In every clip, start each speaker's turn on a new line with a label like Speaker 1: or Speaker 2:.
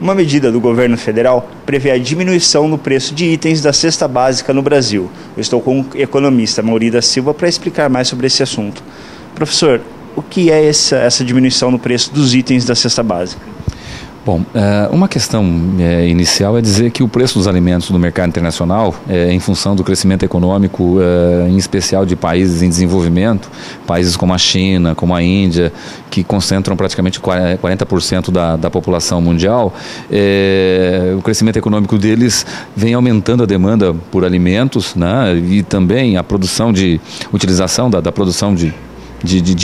Speaker 1: Uma medida do governo federal prevê a diminuição no preço de itens da cesta básica no Brasil. Eu estou com o economista Mauri da Silva para explicar mais sobre esse assunto. Professor, o que é essa diminuição no preço dos itens da cesta básica?
Speaker 2: Bom, uma questão inicial é dizer que o preço dos alimentos no mercado internacional, em função do crescimento econômico, em especial de países em desenvolvimento, países como a China, como a Índia, que concentram praticamente 40% da população mundial, o crescimento econômico deles vem aumentando a demanda por alimentos, né, e também a produção de utilização da produção de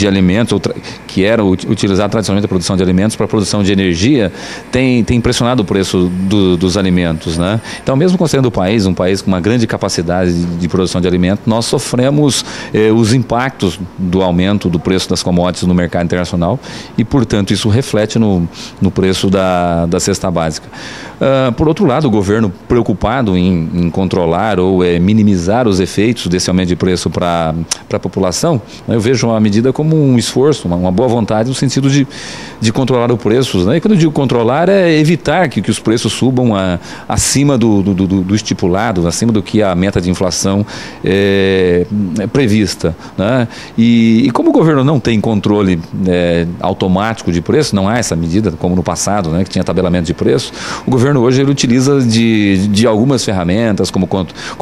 Speaker 2: alimentos, que era utilizar tradicionalmente a produção de alimentos para a produção de energia, tem impressionado o preço dos alimentos, né? Então, mesmo considerando um país com uma grande capacidade de produção de alimentos, nós sofremos os impactos do aumento do preço das commodities no mercado internacional e, portanto, isso reflete no preço da cesta básica. Por outro lado, o governo preocupado em controlar ou minimizar os efeitos desse aumento de preço para a população, eu vejo a medida como um esforço, uma boa vontade no sentido de controlar os preços, né? E quando eu digo controlar, é evitar que os preços subam acima do estipulado, acima do que a meta de inflação é prevista, né? E como o governo não tem controle automático de preço, não há essa medida como no passado, né, que tinha tabelamento de preço, o governo hoje ele utiliza de algumas ferramentas como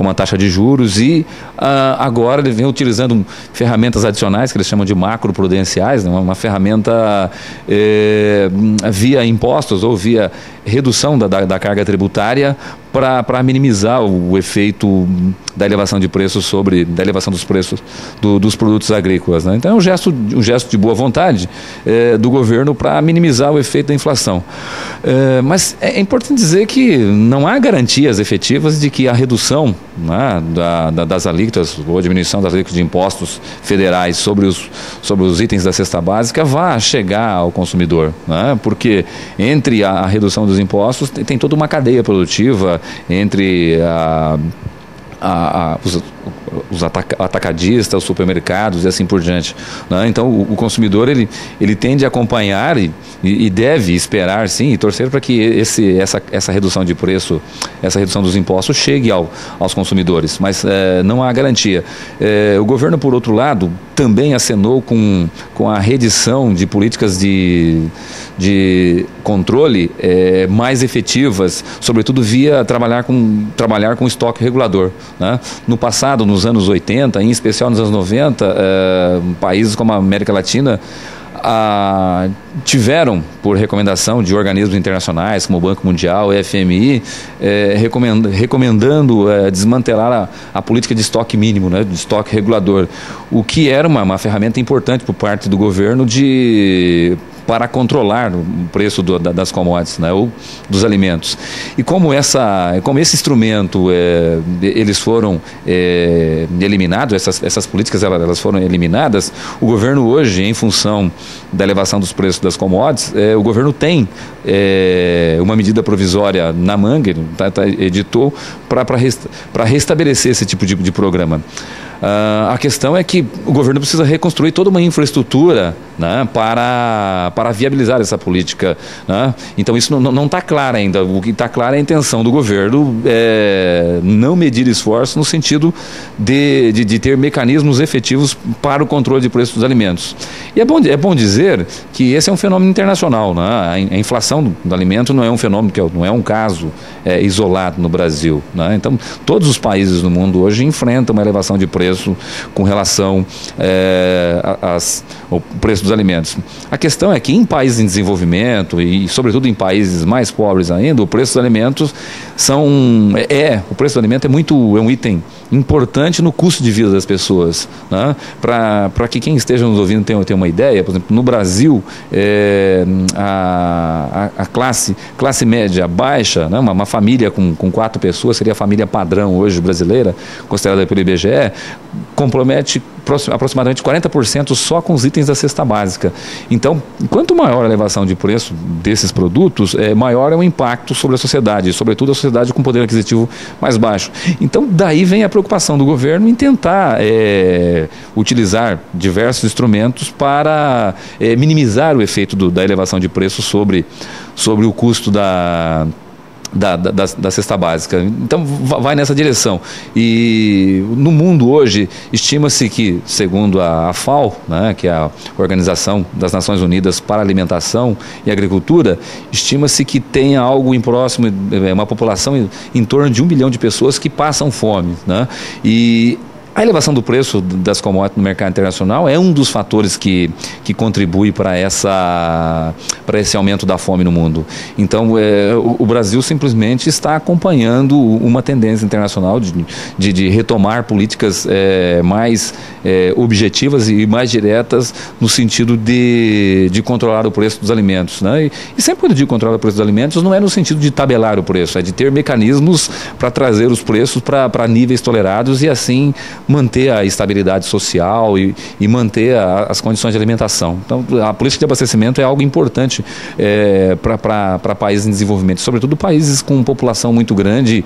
Speaker 2: a taxa de juros e agora ele vem utilizando ferramentas adicionais que eles chamam de macroprudenciais, né, uma ferramenta via impostos ou via redução da carga tributária para minimizar o efeito da elevação de preços da elevação dos preços dos produtos agrícolas, né? Então é um gesto de boa vontade do governo para minimizar o efeito da inflação. Mas é importante dizer que não há garantias efetivas de que a redução, né, das alíquotas ou a diminuição das alíquotas de impostos federais sobre os itens da cesta básica vá chegar ao consumidor, né? Porque entre a redução dos impostos tem toda uma cadeia produtiva entre os atacadistas, os supermercados e assim por diante, né? Então o consumidor ele tende a acompanhar e deve esperar sim e torcer para que essa redução de preço, essa redução dos impostos chegue aos consumidores, mas não há garantia. O governo, por outro lado, também acenou com a redição de políticas de controle mais efetivas, sobretudo via trabalhar com estoque regulador, né? No passado, nos anos 80, em especial nos anos 90, países como a América Latina tiveram, por recomendação de organismos internacionais como o Banco Mundial e FMI, recomendando desmantelar a política de estoque mínimo, né, de estoque regulador, o que era uma ferramenta importante por parte do governo para controlar o preço das commodities, né, ou dos alimentos. E como esse instrumento eles foram eliminados, essas políticas elas foram eliminadas, o governo hoje, em função da elevação dos preços das commodities, o governo tem uma medida provisória na manga, editou para restabelecer esse tipo de programa. A questão é que o governo precisa reconstruir toda uma infraestrutura, né, para viabilizar essa política, né? Então isso não está claro ainda. O que está claro é a intenção do governo não medir esforços no sentido de ter mecanismos efetivos para o controle de preços dos alimentos. E é bom dizer que esse é um fenômeno internacional, né? A inflação do alimento não é um fenômeno, não é um caso isolado no Brasil, né? Então todos os países do mundo hoje enfrentam uma elevação de preço com relação ao preço dos alimentos. A questão é que em países em desenvolvimento e sobretudo em países mais pobres ainda, o preço dos alimentos o preço do alimento é um item importante no custo de vida das pessoas, né? Para que quem esteja nos ouvindo tenha uma ideia, por exemplo, no Brasil a classe média baixa, né? Uma família com 4 pessoas, seria a família padrão hoje brasileira, considerada pelo IBGE, compromete aproximadamente 40% só com os itens da cesta básica. Então, quanto maior a elevação de preço desses produtos, maior é o impacto sobre a sociedade, sobretudo a sociedade com poder aquisitivo mais baixo. Então, daí vem a preocupação do governo em tentar utilizar diversos instrumentos para minimizar o efeito da elevação de preço sobre o custo da cesta básica. Então vai nessa direção. E no mundo hoje estima-se que, segundo a FAO, né, que é a Organização das Nações Unidas para a Alimentação e Agricultura, estima-se que tenha algo próximo, uma população em torno de 1 bilhão de pessoas que passam fome, né? E a elevação do preço das commodities no mercado internacional é um dos fatores que contribui para esse aumento da fome no mundo. Então, o Brasil simplesmente está acompanhando uma tendência internacional de retomar políticas mais objetivas e mais diretas no sentido de controlar o preço dos alimentos, né? E sempre quando eu digo controlar o preço dos alimentos, não é no sentido de tabelar o preço, é de ter mecanismos para trazer os preços para níveis tolerados e assim manter a estabilidade social e manter as condições de alimentação. Então, a política de abastecimento é algo importante para países em desenvolvimento, sobretudo países com população muito grande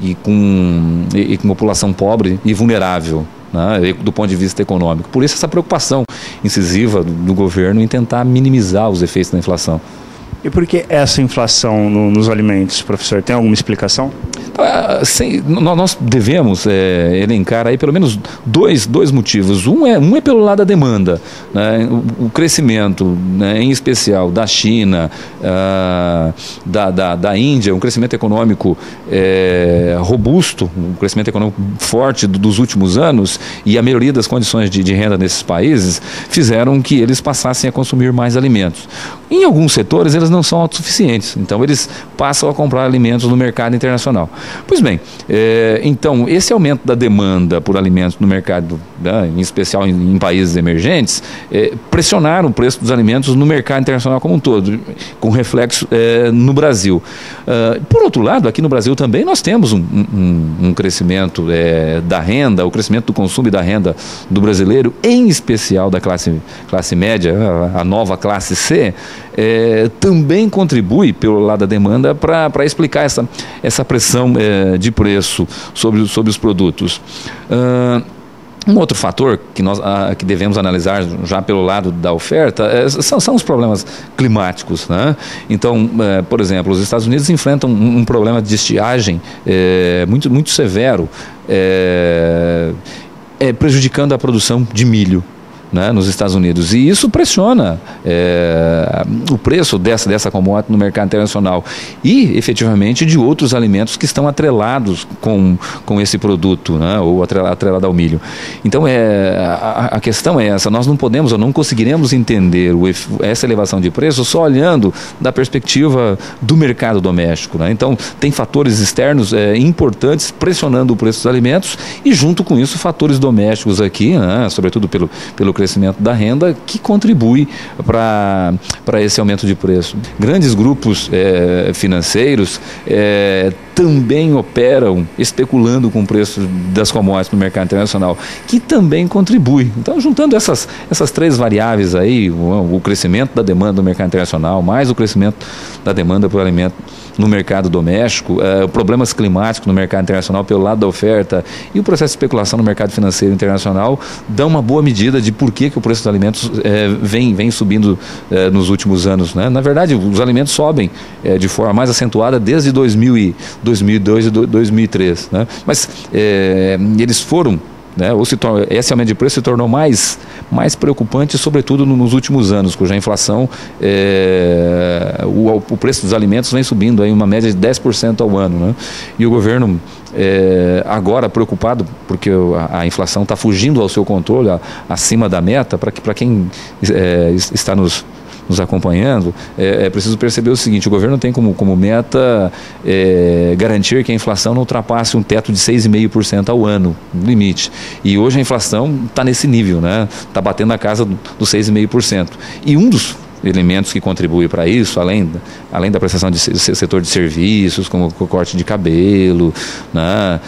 Speaker 2: e com população pobre e vulnerável, né, do ponto de vista econômico. Por isso essa preocupação incisiva do governo em tentar minimizar os efeitos da inflação.
Speaker 1: E por que essa inflação nos alimentos, professor? Tem alguma explicação?
Speaker 2: Nós devemos elencar aí pelo menos dois motivos. Um é pelo lado da demanda, né? O crescimento, né, em especial da China, da Índia, um crescimento econômico robusto, um crescimento econômico forte dos últimos anos, e a melhoria das condições de renda nesses países fizeram que eles passassem a consumir mais alimentos. Em alguns setores eles não são autossuficientes, então eles passam a comprar alimentos no mercado internacional. Pois bem, então esse aumento da demanda por alimentos no mercado, né, em especial em países emergentes, pressionaram o preço dos alimentos no mercado internacional como um todo, com reflexo no Brasil. Por outro lado, aqui no Brasil também nós temos um crescimento da renda, o crescimento do consumo e da renda do brasileiro, em especial da classe média, a nova classe C, também contribui pelo lado da demanda para explicar essa pressão de preço sobre os produtos. Um outro fator que devemos analisar já pelo lado da oferta são os problemas climáticos, né? Então, por exemplo, os Estados Unidos enfrentam um problema de estiagem muito, muito severo, prejudicando a produção de milho, né, nos Estados Unidos, e isso pressiona o preço dessa commodity no mercado internacional e, efetivamente, de outros alimentos que estão atrelados com esse produto, né, ou atrelado ao milho. Então, a questão é essa: nós não podemos ou não conseguiremos entender essa elevação de preço só olhando da perspectiva do mercado doméstico, né? Então, tem fatores externos importantes pressionando o preço dos alimentos e, junto com isso, fatores domésticos aqui, né, sobretudo pelo crescimento da renda, que contribui para esse aumento de preço. Grandes grupos financeiros também operam especulando com o preço das commodities no mercado internacional, que também contribui. Então, juntando essas três variáveis aí, o crescimento da demanda no mercado internacional, mais o crescimento da demanda por alimento no mercado doméstico, problemas climáticos no mercado internacional pelo lado da oferta e o processo de especulação no mercado financeiro internacional, dão uma boa medida de por que o preço dos alimentos vem subindo nos últimos anos, né? Na verdade, os alimentos sobem de forma mais acentuada desde 2002 e 2003, né? Mas eles foram, né, esse aumento de preço se tornou mais preocupante, sobretudo nos últimos anos, cuja inflação, o preço dos alimentos vem subindo aí uma média de 10% ao ano, né? E o governo agora preocupado porque a inflação está fugindo ao seu controle, acima da meta. Para quem está nos acompanhando, é preciso perceber o seguinte: o governo tem como meta garantir que a inflação não ultrapasse um teto de 6,5% ao ano, no limite. E hoje a inflação está nesse nível, né? Está batendo na casa dos 6,5%. E um dos elementos que contribuem para isso, além da prestação de setor de serviços, como o corte de cabelo, né,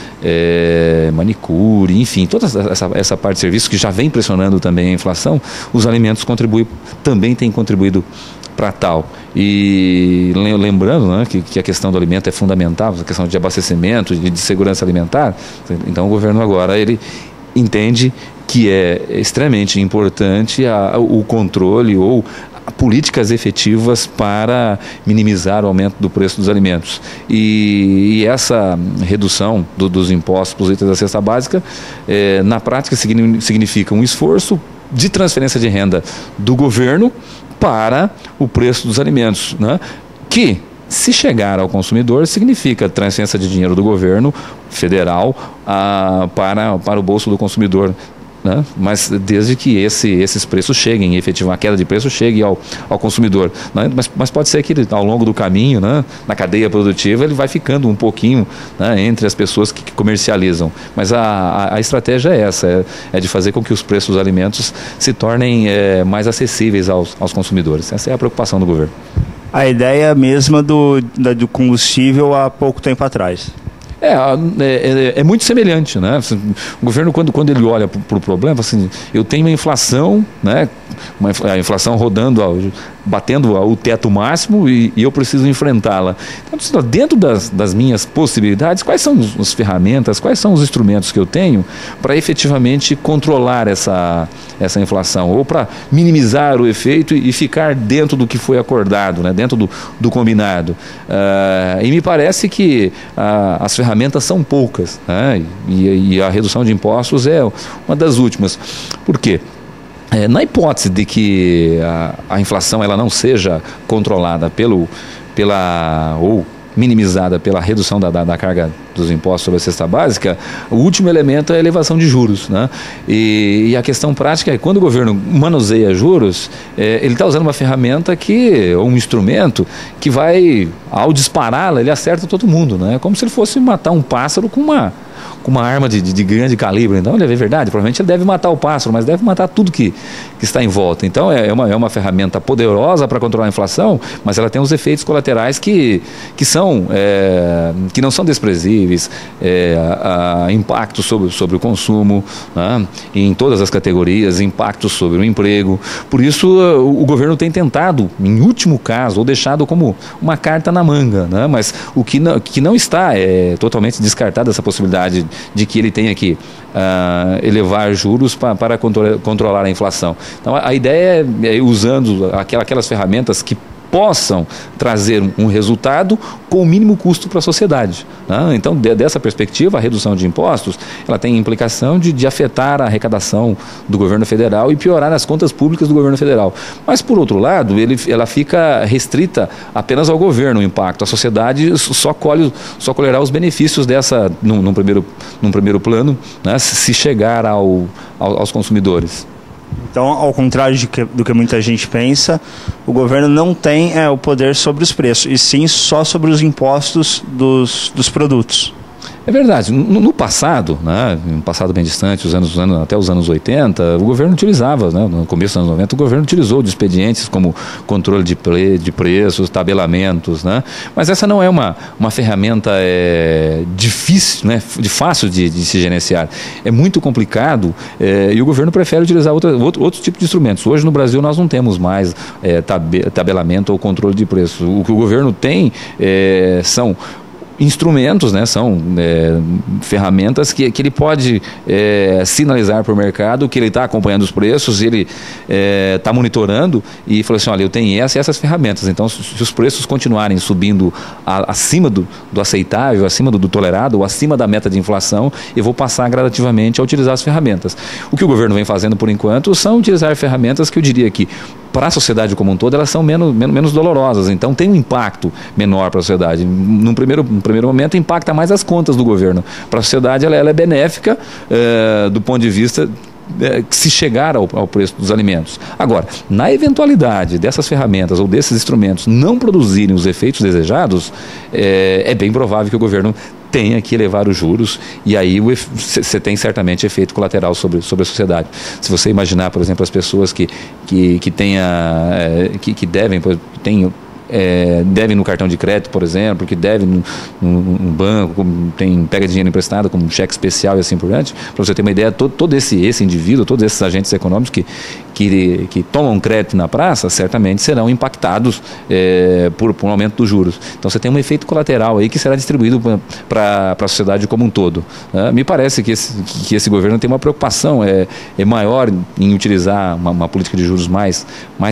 Speaker 2: manicure, enfim, toda essa parte de serviços que já vem pressionando também a inflação, os alimentos também têm contribuído para tal. E lembrando, né, que a questão do alimento é fundamental, a questão de abastecimento, de segurança alimentar. Então o governo agora ele entende que é extremamente importante o controle ou políticas efetivas para minimizar o aumento do preço dos alimentos. E essa redução dos impostos para os itens da cesta básica, na prática, significa um esforço de transferência de renda do governo para o preço dos alimentos, né? Que, se chegar ao consumidor, significa transferência de dinheiro do governo federal para o bolso do consumidor, né? Mas desde que esses preços cheguem, efetivamente a queda de preço chegue ao consumidor, né? Mas pode ser que ao longo do caminho, né, na cadeia produtiva, ele vai ficando um pouquinho, né, entre as pessoas que comercializam. Mas a estratégia é essa, é de fazer com que os preços dos alimentos se tornem mais acessíveis aos consumidores. Essa é a preocupação do governo.
Speaker 1: A ideia mesma do combustível há pouco tempo atrás.
Speaker 2: É muito semelhante, né? O governo, quando ele olha para o problema, assim, eu tenho uma inflação, né? A inflação rodando, batendo o teto máximo e eu preciso enfrentá-la. Então, dentro das minhas possibilidades, quais são as ferramentas, quais são os instrumentos que eu tenho para efetivamente controlar essa inflação, ou para minimizar o efeito e ficar dentro do que foi acordado, né? Dentro do combinado. E me parece que as ferramentas são poucas, né? E a redução de impostos é uma das últimas. Por quê? Na hipótese de que a inflação ela não seja controlada ou minimizada pela redução da carga dos impostos sobre a cesta básica, o último elemento é a elevação de juros, né? E a questão prática é, quando o governo manuseia juros, ele está usando uma ferramenta ou um instrumento que vai, ao dispará-la, ele acerta todo mundo, né? É como se ele fosse matar um pássaro com uma arma de grande calibre. Então, é verdade, provavelmente ele deve matar o pássaro, mas deve matar tudo que está em volta. Então, é uma ferramenta poderosa para controlar a inflação, mas ela tem os efeitos colaterais que não são desprezíveis, impactos sobre o consumo, né, em todas as categorias, impactos sobre o emprego. Por isso, o governo tem tentado, em último caso, ou deixado como uma carta na manga, né, mas o que não está totalmente descartada essa possibilidade de que ele tenha que elevar juros para controlar a inflação. Então, a ideia é usando aquelas ferramentas que possam trazer um resultado com o mínimo custo para a sociedade, né? Então, dessa perspectiva, a redução de impostos ela tem implicação de afetar a arrecadação do governo federal e piorar as contas públicas do governo federal. Mas, por outro lado, ela fica restrita apenas ao governo, o impacto. A sociedade só colherá os benefícios dessa, num primeiro plano, né, se chegar aos consumidores.
Speaker 1: Então, ao contrário do que muita gente pensa, o governo não tem o poder sobre os preços, e sim só sobre os impostos dos produtos.
Speaker 2: É verdade. No passado, né, um passado bem distante, até os anos 80, o governo utilizava, né, no começo dos anos 90, o governo utilizou de expedientes como controle de preços, tabelamentos, né, mas essa não é uma ferramenta difícil, né, fácil de se gerenciar. É muito complicado e o governo prefere utilizar outro tipo de instrumentos. Hoje no Brasil nós não temos mais tabelamento ou controle de preços. O que o governo tem são instrumentos, né, são ferramentas que ele pode sinalizar para o mercado que ele está acompanhando os preços, ele está monitorando e falou assim, olha, eu tenho essas ferramentas, então se os preços continuarem subindo acima do aceitável, acima do tolerado ou acima da meta de inflação, eu vou passar gradativamente a utilizar as ferramentas. O que o governo vem fazendo por enquanto são utilizar ferramentas que eu diria que para a sociedade como um todo elas são menos dolorosas, então tem um impacto menor para a sociedade. Num primeiro momento impacta mais as contas do governo. Para a sociedade ela é benéfica do ponto de vista se chegar ao preço dos alimentos. Agora, na eventualidade dessas ferramentas ou desses instrumentos não produzirem os efeitos desejados, é bem provável que o governo tenha que elevar os juros, e aí você tem certamente efeito colateral sobre a sociedade. Se você imaginar, por exemplo, as pessoas que devem no cartão de crédito, por exemplo, que devem no banco, pega dinheiro emprestado como um cheque especial e assim por diante, para você ter uma ideia, todo esse indivíduo, todos esses agentes econômicos que tomam crédito na praça, certamente serão impactados por um aumento dos juros. Então você tem um efeito colateral aí que será distribuído para a sociedade como um todo. Me parece que esse governo tem uma preocupação maior em utilizar uma política de juros mais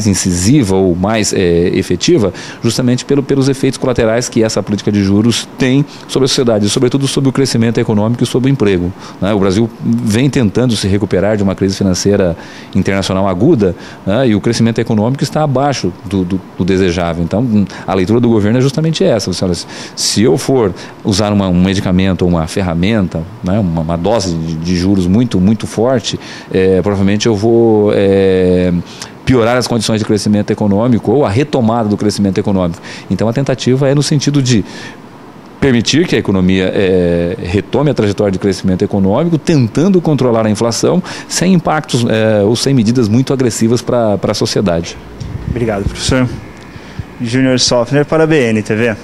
Speaker 2: incisiva ou mais efetiva, justamente pelos efeitos colaterais que essa política de juros tem sobre a sociedade, e sobretudo sobre o crescimento econômico e sobre o emprego. O Brasil vem tentando se recuperar de uma crise financeira internacional aguda, e o crescimento econômico está abaixo do desejável. Então, a leitura do governo é justamente essa. Se eu for usar um medicamento ou uma ferramenta, uma dose de juros muito, muito forte, provavelmente eu vou piorar as condições de crescimento econômico ou a retomada do crescimento econômico. Então, a tentativa é no sentido de permitir que a economia retome a trajetória de crescimento econômico, tentando controlar a inflação sem impactos ou sem medidas muito agressivas para a sociedade.
Speaker 1: Obrigado, professor. Júnior Sofner para a BNTV.